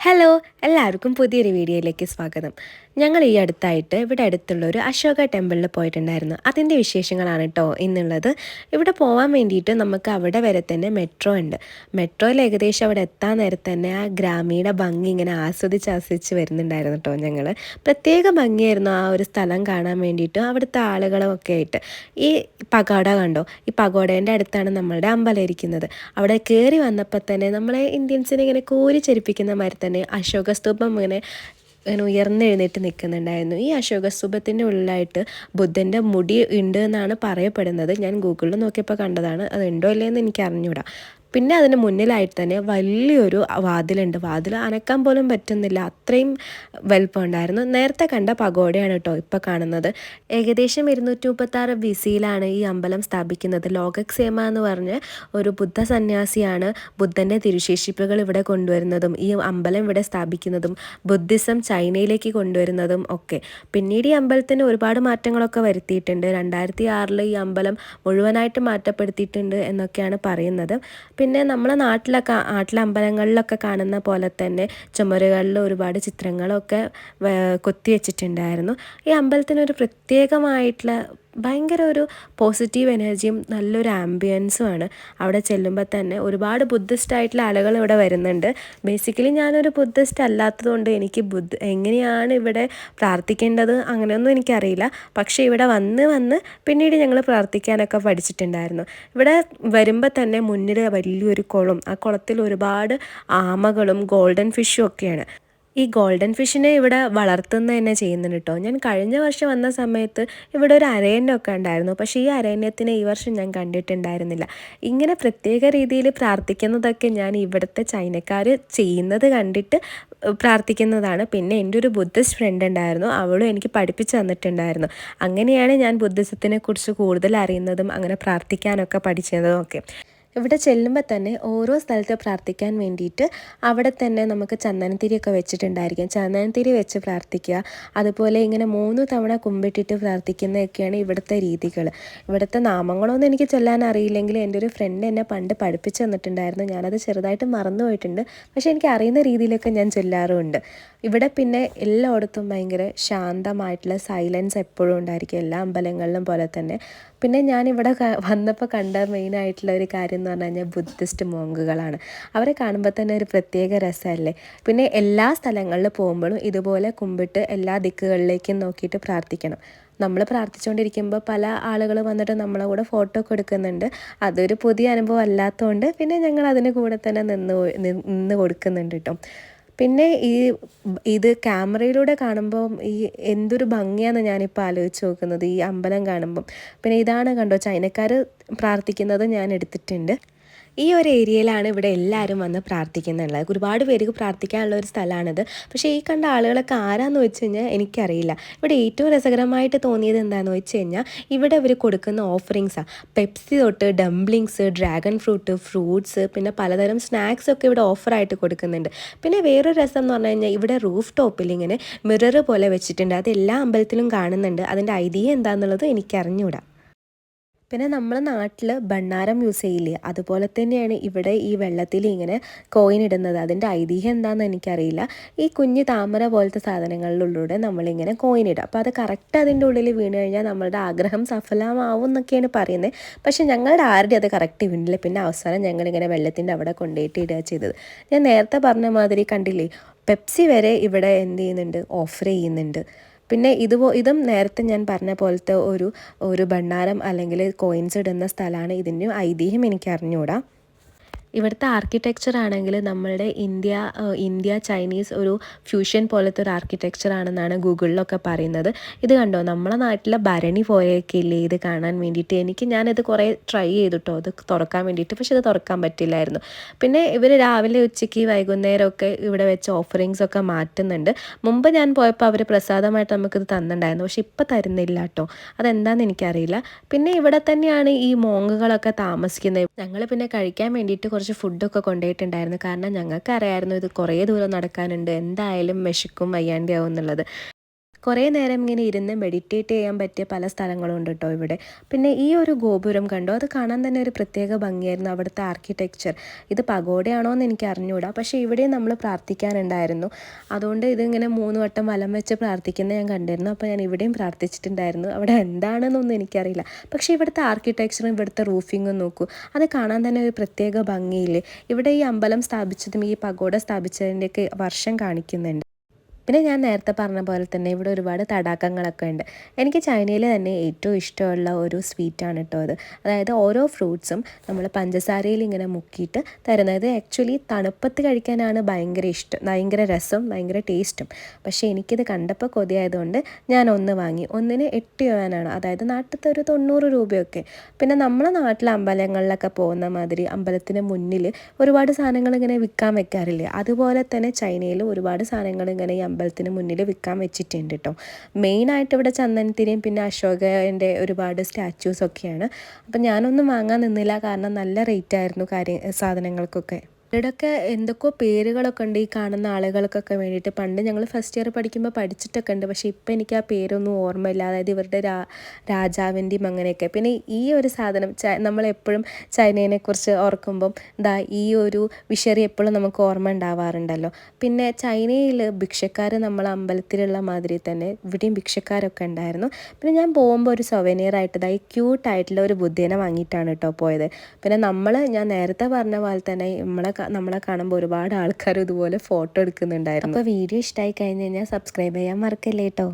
Hello, എല്ലാവർക്കും പുതിയൊരു വീഡിയോയിലേക്ക് സ്വാഗതം. ഞങ്ങൾ ഈ അടുത്തായിട്ട് ഇവിടെ അടുത്തുള്ള ഒരു അശോക ടെമ്പിളിൽ പോയിട്ടുണ്ടായിരുന്നു. അതിൻ്റെ വിശേഷങ്ങളാണ് കേട്ടോ ഇന്നുള്ളത്. ഇവിടെ പോകാൻ വേണ്ടിയിട്ട് നമുക്ക് അവിടെ വരെ തന്നെ മെട്രോ ഉണ്ട്. മെട്രോയിൽ ഏകദേശം അവിടെ എത്താൻ നേരത്ത് തന്നെ ആ ഗ്രാമീണ ഭംഗി ഇങ്ങനെ ആസ്വദിച്ച് വരുന്നുണ്ടായിരുന്നു കേട്ടോ ഞങ്ങൾ. പ്രത്യേക ഭംഗിയായിരുന്നു ആ ഒരു സ്ഥലം കാണാൻ വേണ്ടിയിട്ട്, അവിടുത്തെ ആളുകളൊക്കെ ആയിട്ട്. ഈ പഗോഡ കണ്ടോ? ഈ പഗോഡേൻ്റെ അടുത്താണ് നമ്മളുടെ അമ്പലം ഇരിക്കുന്നത്. അവിടെ കയറി വന്നപ്പോൾ തന്നെ നമ്മളെ ഇന്ത്യൻസിനെ ഇങ്ങനെ കോരിച്ചരിപ്പിക്കുന്ന മാതിരി തന്നെ അശോക സ്തൂപം ഇങ്ങനെ ഉയർന്നെഴുന്നേറ്റ് നിൽക്കുന്നുണ്ടായിരുന്നു. ഈ അശോക സ്തൂപത്തിൻ്റെ ഉള്ളിലായിട്ട് ബുദ്ധൻ്റെ മുടി ഉണ്ട് എന്നാണ് പറയപ്പെടുന്നത്. ഞാൻ ഗൂഗിളിൽ നോക്കിയപ്പോൾ കണ്ടതാണ്. അത് ഉണ്ടോ ഇല്ലയെന്ന് എനിക്ക് അറിഞ്ഞൂടാ. പിന്നെ അതിന് മുന്നിലായിട്ട് തന്നെ വലിയൊരു വാതിലുണ്ട്. വാതിൽ അനക്കാൻ പോലും പറ്റുന്നില്ല, അത്രയും വലുപ്പമുണ്ടായിരുന്നു. നേരത്തെ കണ്ട പഗോഡയാണ് കേട്ടോ ഇപ്പോൾ കാണുന്നത്. ഏകദേശം 236 BC-യിലാണ് ഈ അമ്പലം സ്ഥാപിക്കുന്നത്. ലോകക്സേമ എന്ന് പറഞ്ഞ് ഒരു ബുദ്ധ സന്യാസിയാണ് ബുദ്ധൻ്റെ തിരുശേഷിപ്പുകൾ ഇവിടെ കൊണ്ടുവരുന്നതും ഈ അമ്പലം ഇവിടെ സ്ഥാപിക്കുന്നതും ബുദ്ധിസം ചൈനയിലേക്ക് കൊണ്ടുവരുന്നതും ഒക്കെ. പിന്നീട് ഈ അമ്പലത്തിന് ഒരുപാട് മാറ്റങ്ങളൊക്കെ വരുത്തിയിട്ടുണ്ട്. 2006 ഈ അമ്പലം മുഴുവനായിട്ട് മാറ്റപ്പെടുത്തിയിട്ടുണ്ട് എന്നൊക്കെയാണ് പറയുന്നത്. പിന്നെ നമ്മളെ നാട്ടിലെ അമ്പലങ്ങളിലൊക്കെ കാണുന്ന പോലെ തന്നെ ചുമരുകളിൽ ഒരുപാട് ചിത്രങ്ങളൊക്കെ കൊത്തി വെച്ചിട്ടുണ്ടായിരുന്നു. ഈ അമ്പലത്തിനൊരു പ്രത്യേകമായിട്ടുള്ള ഭയങ്കര ഒരു പോസിറ്റീവ് എനർജിയും നല്ലൊരു ആംബിയൻസുമാണ്. അവിടെ ചെല്ലുമ്പോൾ തന്നെ ഒരുപാട് ബുദ്ധിസ്റ്റ് ആയിട്ടുള്ള ആളുകൾ ഇവിടെ വരുന്നുണ്ട്. ബേസിക്കലി ഞാനൊരു ബുദ്ധിസ്റ്റ് അല്ലാത്തതുകൊണ്ട് എനിക്ക് എങ്ങനെയാണ് ഇവിടെ പ്രാർത്ഥിക്കേണ്ടത് അങ്ങനെയൊന്നും എനിക്കറിയില്ല. പക്ഷേ ഇവിടെ വന്ന് പിന്നീട് ഞങ്ങൾ പ്രാർത്ഥിക്കാനൊക്കെ പഠിച്ചിട്ടുണ്ടായിരുന്നു. ഇവിടെ വരുമ്പോൾ തന്നെ മുന്നിൽ വലിയൊരു കുളം, ആ കുളത്തിൽ ഒരുപാട് ആമകളും ഗോൾഡൻ ഫിഷും ഒക്കെയാണ്. ഈ ഗോൾഡൻ ഫിഷിനെ ഇവിടെ വളർത്തുന്നത് തന്നെ ചെയ്യുന്നുണ്ട് കേട്ടോ. ഞാൻ കഴിഞ്ഞ വർഷം വന്ന സമയത്ത് ഇവിടെ ഒരു അരയന്നൊക്കെ ഉണ്ടായിരുന്നു. പക്ഷേ ഈ അരയന്നത്തിനെ ഈ വർഷം ഞാൻ കണ്ടിട്ടുണ്ടായിരുന്നില്ല. ഇങ്ങനെ പ്രത്യേക രീതിയിൽ പ്രാർത്ഥിക്കുന്നതൊക്കെ ഞാൻ ഇവിടുത്തെ ചൈനക്കാർ ചെയ്യുന്നത് കണ്ടിട്ട് പ്രാർത്ഥിക്കുന്നതാണ്. പിന്നെ എൻ്റെ ഒരു ബുദ്ധിസ്റ്റ് ഫ്രണ്ട് ഉണ്ടായിരുന്നു, അവളും എനിക്ക് പഠിപ്പിച്ചു തന്നിട്ടുണ്ടായിരുന്നു. അങ്ങനെയാണ് ഞാൻ ബുദ്ധിസത്തിനെ കുറിച്ച് കൂടുതൽ അറിയുന്നതും അങ്ങനെ പ്രാർത്ഥിക്കാനൊക്കെ പഠിച്ചതും ഒക്കെ. ഇവിടെ ചെല്ലുമ്പോൾ തന്നെ ഓരോ സ്ഥലത്ത് പ്രാർത്ഥിക്കാൻ വേണ്ടിയിട്ട് അവിടെ തന്നെ നമുക്ക് ചന്ദനത്തിരിയൊക്കെ വെച്ചിട്ടുണ്ടായിരിക്കും. ചന്ദനത്തിരി വെച്ച് പ്രാർത്ഥിക്കുക, അതുപോലെ ഇങ്ങനെ 3 തവണ കുമ്പിട്ടിട്ട് പ്രാർത്ഥിക്കുന്നതൊക്കെയാണ് ഇവിടുത്തെ രീതികൾ. ഇവിടുത്തെ നാമങ്ങളൊന്നും എനിക്ക് ചൊല്ലാൻ അറിയില്ലെങ്കിൽ എൻ്റെ ഒരു ഫ്രണ്ട് എന്നെ പണ്ട് പഠിപ്പിച്ചു തന്നിട്ടുണ്ടായിരുന്നു. ഞാനത് ചെറുതായിട്ട് മറന്നു പോയിട്ടുണ്ട്, പക്ഷേ എനിക്ക് അറിയുന്ന രീതിയിലൊക്കെ ഞാൻ ചൊല്ലാറുമുണ്ട്. ഇവിടെ പിന്നെ എല്ലായിടത്തും ഭയങ്കര ശാന്തമായിട്ടുള്ള സൈലൻസ് എപ്പോഴും ഉണ്ടായിരിക്കും, എല്ലാ അമ്പലങ്ങളിലും പോലെ തന്നെ. പിന്നെ ഞാനിവിടെ വന്നപ്പോൾ കണ്ട മെയിനായിട്ടുള്ള ഒരു കാര്യം എന്ന് പറഞ്ഞു കഴിഞ്ഞാൽ ബുദ്ധിസ്റ്റ് മോങ്കുകളാണ്. അവരെ കാണുമ്പോൾ തന്നെ ഒരു പ്രത്യേക രസമല്ലേ. പിന്നെ എല്ലാ സ്ഥലങ്ങളിൽ പോകുമ്പോഴും ഇതുപോലെ കുമ്പിട്ട് എല്ലാ ദിക്കുകളിലേക്കും നോക്കിയിട്ട് പ്രാർത്ഥിക്കണം. നമ്മൾ പ്രാർത്ഥിച്ചുകൊണ്ടിരിക്കുമ്പോൾ പല ആളുകൾ വന്നിട്ട് നമ്മളെ കൂടെ ഫോട്ടോ ഒക്കെ എടുക്കുന്നുണ്ട്. അതൊരു പുതിയ അനുഭവം അല്ലാത്തതുകൊണ്ട് പിന്നെ ഞങ്ങൾ അതിന് കൂടെ തന്നെ നിന്ന് കൊടുക്കുന്നുണ്ട് കേട്ടോ. പിന്നെ ഇത് ക്യാമറയിലൂടെ കാണുമ്പം എന്തൊരു ഭംഗിയാണെന്ന് ഞാനിപ്പോൾ ആലോചിച്ച് നോക്കുന്നത് ഈ അമ്പലം കാണുമ്പം. പിന്നെ ഇതാണ് കണ്ടോ, ചൈനക്കാർ പ്രാർത്ഥിക്കുന്നത് ഞാൻ എടുത്തിട്ടുണ്ട്. ഈ ഒരു ഏരിയയിലാണ് ഇവിടെ എല്ലാവരും വന്ന് പ്രാർത്ഥിക്കുന്നുള്ളത്. ഒരുപാട് പേർക്ക് പ്രാർത്ഥിക്കാനുള്ള ഒരു സ്ഥലമാണിത്. പക്ഷേ ഈ കണ്ട ആളുകളൊക്കെ ആരാന്ന് വെച്ച് കഴിഞ്ഞാൽ എനിക്കറിയില്ല. ഇവിടെ ഏറ്റവും രസകരമായിട്ട് തോന്നിയത് എന്താണെന്ന് വെച്ച് കഴിഞ്ഞാൽ ഇവിടെ ഇവർ കൊടുക്കുന്ന ഓഫറിങ്സാണ്. പെപ്സി തൊട്ട് ഡംപ്ലിങ്സ്, ഡ്രാഗൺ ഫ്രൂട്ട്സ്, പിന്നെ പലതരം സ്നാക്സ് ഒക്കെ ഇവിടെ ഓഫറായിട്ട് കൊടുക്കുന്നുണ്ട്. പിന്നെ വേറൊരു രസം എന്ന് പറഞ്ഞു കഴിഞ്ഞാൽ ഇവിടെ റൂഫ് ടോപ്പിൽ ഇങ്ങനെ മിറർ പോലെ വെച്ചിട്ടുണ്ട്. അത് എല്ലാ അമ്പലത്തിലും കാണുന്നുണ്ട്. അതിൻ്റെ ഐതിഹ്യം എന്താണെന്നുള്ളത് എനിക്കറിഞ്ഞൂടാ. പിന്നെ നമ്മളെ നാട്ടിൽ ഭണ്ണാരം യൂസ് ചെയ്യില്ലേ, അതുപോലെ തന്നെയാണ് ഇവിടെ ഈ വെള്ളത്തിൽ ഇങ്ങനെ കോയിൻ ഇടുന്നത്. അതിൻ്റെ ഐതിഹ്യം എന്താണെന്ന് എനിക്കറിയില്ല. ഈ കുഞ്ഞ് താമര പോലത്തെ സാധനങ്ങളിലൂടെ നമ്മളിങ്ങനെ കോയിൻ ഇടുക. അപ്പോൾ അത് കറക്റ്റ് അതിൻ്റെ ഉള്ളിൽ വീണ് കഴിഞ്ഞാൽ നമ്മളുടെ ആഗ്രഹം സഫലമാവും എന്നൊക്കെയാണ് പറയുന്നത്. പക്ഷേ ഞങ്ങളുടെ ആരുടെ അത് കറക്റ്റ് വീണില്ല. പിന്നെ അവസാനം ഞങ്ങളിങ്ങനെ വെള്ളത്തിൻ്റെ അവിടെ കൊണ്ടുപോയിട്ട് ഇടുക ചെയ്തത്. ഞാൻ നേരത്തെ പറഞ്ഞ മാതിരി കണ്ടില്ലേ, പെപ്സി വരെ ഇവിടെ എന്ത് ചെയ്യുന്നുണ്ട്, ഓഫർ ചെയ്യുന്നുണ്ട്. പിന്നെ ഇതും നേരത്തെ ഞാൻ പറഞ്ഞ പോലത്തെ ഒരു ഭണ്ണാരം അല്ലെങ്കിൽ കോയിൻസ് ഇടുന്ന സ്ഥലമാണ്. ഇതിൻ്റെ ഐതിഹ്യം എനിക്ക് അറിഞ്ഞുകൂടാ. ഇവിടുത്തെ ആർക്കിടെക്ചർ ആണെങ്കിൽ നമ്മളുടെ ഇന്ത്യ ചൈനീസ് ഒരു ഫ്യൂഷൻ പോലത്തെ ഒരു ആർക്കിടെക്ചർ ആണെന്നാണ് ഗൂഗിളിലൊക്കെ പറയുന്നത്. ഇത് കണ്ടോ, നമ്മളെ നാട്ടിലെ ഭരണി പോയൊക്കെ ഇല്ലേ ഇത് കാണാൻ വേണ്ടിയിട്ട്. ഞാനിത് കുറേ ട്രൈ ചെയ്തിട്ടോ ഇത് തുറക്കാൻ വേണ്ടിയിട്ട്, പക്ഷെ ഇത് തുറക്കാൻ പറ്റില്ലായിരുന്നു. പിന്നെ ഇവർ രാവിലെ ഉച്ചയ്ക്ക് വൈകുന്നേരമൊക്കെ ഇവിടെ വെച്ച് ഓഫറിങ്സ് ഒക്കെ മാറ്റുന്നുണ്ട്. മുമ്പ് ഞാൻ പോയപ്പോൾ അവർ പ്രസാദമായിട്ട് നമുക്കിത് തന്നിട്ടുണ്ടായിരുന്നു, പക്ഷെ ഇപ്പം തരുന്നില്ല കേട്ടോ. അതെന്താണെന്ന് എനിക്കറിയില്ല. പിന്നെ ഇവിടെ തന്നെയാണ് ഈ മോങ്ങുകളൊക്കെ താമസിക്കുന്നത്. ഞങ്ങൾ പിന്നെ കഴിക്കാൻ വേണ്ടിയിട്ട് കുറച്ച് ഫുഡൊക്കെ കൊണ്ടുപോയിട്ടുണ്ടായിരുന്നു. കാരണം ഞങ്ങൾക്ക് അറിയാമായിരുന്നു ഇത് കുറേ ദൂരം നടക്കാനുണ്ട്, എന്തായാലും വിശക്കും വയ്യാണ്ടാവും എന്നുള്ളത്. കുറേ നേരം ഇങ്ങനെ ഇരുന്ന് മെഡിറ്റേറ്റ് ചെയ്യാൻ പറ്റിയ പല സ്ഥലങ്ങളും ഉണ്ട് കേട്ടോ ഇവിടെ. പിന്നെ ഈ ഒരു ഗോപുരം കണ്ടോ, അത് കാണാൻ തന്നെ ഒരു പ്രത്യേക ഭംഗിയായിരുന്നു അവിടുത്തെ ആർക്കിടെക്ചർ. ഇത് പഗോഡയാണോ എന്ന് എനിക്ക് അറിഞ്ഞുകൂടാ, പക്ഷേ ഇവിടെയും നമ്മൾ പ്രാർത്ഥിക്കാനുണ്ടായിരുന്നു. അതുകൊണ്ട് ഇതിങ്ങനെ 3 വട്ടം വലം വെച്ച് പ്രാർത്ഥിക്കുന്നത് ഞാൻ കണ്ടിരുന്നു. അപ്പോൾ ഞാൻ ഇവിടെയും പ്രാർത്ഥിച്ചിട്ടുണ്ടായിരുന്നു. അവിടെ എന്താണെന്നൊന്നും എനിക്കറിയില്ല, പക്ഷേ ഇവിടുത്തെ ആർക്കിടെക്ചറും ഇവിടുത്തെ റൂഫിങ്ങും നോക്കൂ, അത് കാണാൻ തന്നെ ഒരു പ്രത്യേക ഭംഗിയില്ലേ. ഇവിടെ ഈ അമ്പലം സ്ഥാപിച്ചതും ഈ പഗോഡ സ്ഥാപിച്ചതിൻ്റെയൊക്കെ വർഷം കാണിക്കുന്നുണ്ട്. പിന്നെ ഞാൻ നേരത്തെ പറഞ്ഞ പോലെ തന്നെ ഇവിടെ ഒരുപാട് തടാകങ്ങളൊക്കെ ഉണ്ട്. എനിക്ക് ചൈനയിൽ തന്നെ ഏറ്റവും ഇഷ്ടമുള്ള ഒരു സ്വീറ്റാണ് കേട്ടോ അത്. അതായത് ഓരോ ഫ്രൂട്ട്സും നമ്മൾ പഞ്ചസാരയിൽ ഇങ്ങനെ മുക്കിയിട്ട് തരുന്നത്. ആക്ച്വലി തണുപ്പത്ത് കഴിക്കാനാണ് ഭയങ്കര ഇഷ്ടം, ഭയങ്കര രസം, ഭയങ്കര ടേസ്റ്റും. പക്ഷേ എനിക്കിത് കണ്ടപ്പോൾ കൊതിയായതുകൊണ്ട് ഞാൻ ഒന്ന് വാങ്ങി. ഒന്നിന് 8 യുവാനാണ്, അതായത് നാട്ടിലത്തെ ഒരു 90 രൂപയൊക്കെ. പിന്നെ നമ്മളെ നാട്ടിലെ അമ്പലങ്ങളിലൊക്കെ പോകുന്ന മാതിരി അമ്പലത്തിന് മുന്നിൽ ഒരുപാട് സാധനങ്ങൾ ഇങ്ങനെ വിൽക്കാൻ വെക്കാറില്ലേ, അതുപോലെ തന്നെ ചൈനയിൽ ഒരുപാട് സാധനങ്ങൾ ഇങ്ങനെ ഈ അമ്പലത്തിന് മുന്നിൽ വിൽക്കാൻ വെച്ചിട്ടുണ്ട് കേട്ടോ. മെയിനായിട്ട് ഇവിടെ ചന്ദനത്തിനെയും പിന്നെ അശോകൻ്റെ ഒരുപാട് സ്റ്റാച്യൂസൊക്കെയാണ്. അപ്പം ഞാനൊന്നും വാങ്ങാൻ നിന്നില്ല, കാരണം നല്ല റേറ്റ് ആയിരുന്നു സാധനങ്ങൾക്കൊക്കെ. ഇവിടെയൊക്കെ എന്തൊക്കെയോ പേരുകളൊക്കെ ഉണ്ട് ഈ കാണുന്ന ആളുകൾക്കൊക്കെ വേണ്ടിയിട്ട്. പണ്ട് ഞങ്ങൾ ഫസ്റ്റ് ഇയർ പഠിക്കുമ്പോൾ പഠിച്ചിട്ടൊക്കെ ഉണ്ട്, പക്ഷേ ഇപ്പം എനിക്ക് ആ പേരൊന്നും ഓർമ്മയില്ല. അതായത് ഇവരുടെ രാജാവിൻ്റെയും അങ്ങനെയൊക്കെ. പിന്നെ ഈ ഒരു സാധനം നമ്മളെപ്പോഴും ചൈനയെക്കുറിച്ച് ഓർക്കുമ്പം ഈ ഒരു വിഷറി എപ്പോഴും നമുക്ക് ഓർമ്മ ഉണ്ടാവാറുണ്ടല്ലോ. പിന്നെ ചൈനയിൽ ഭിക്ഷക്കാർ നമ്മൾ അമ്പലത്തിലുള്ള മാതിരി തന്നെ ഇവിടെയും ഭിക്ഷക്കാരൊക്കെ ഉണ്ടായിരുന്നു. പിന്നെ ഞാൻ പോകുമ്പോൾ ഒരു സൊവനിയറായിട്ട് ഈ ക്യൂട്ടായിട്ടുള്ള ഒരു ബുദ്ധേനെ വാങ്ങിയിട്ടാണ് കേട്ടോ പോയത്. പിന്നെ ഞാൻ നേരത്തെ പറഞ്ഞ പോലെ തന്നെ നമ്മളെ കാണുമ്പോൾ ഒരുപാട് ആൾക്കാർ ഇതുപോലെ ഫോട്ടോ എടുക്കുന്നുണ്ടായിരുന്നു. അപ്പോൾ വീഡിയോ ഇഷ്ടമായി കഴിഞ്ഞ് കഴിഞ്ഞാൽ സബ്സ്ക്രൈബ് ചെയ്യാൻ മറക്കല്ലേ കേട്ടോ.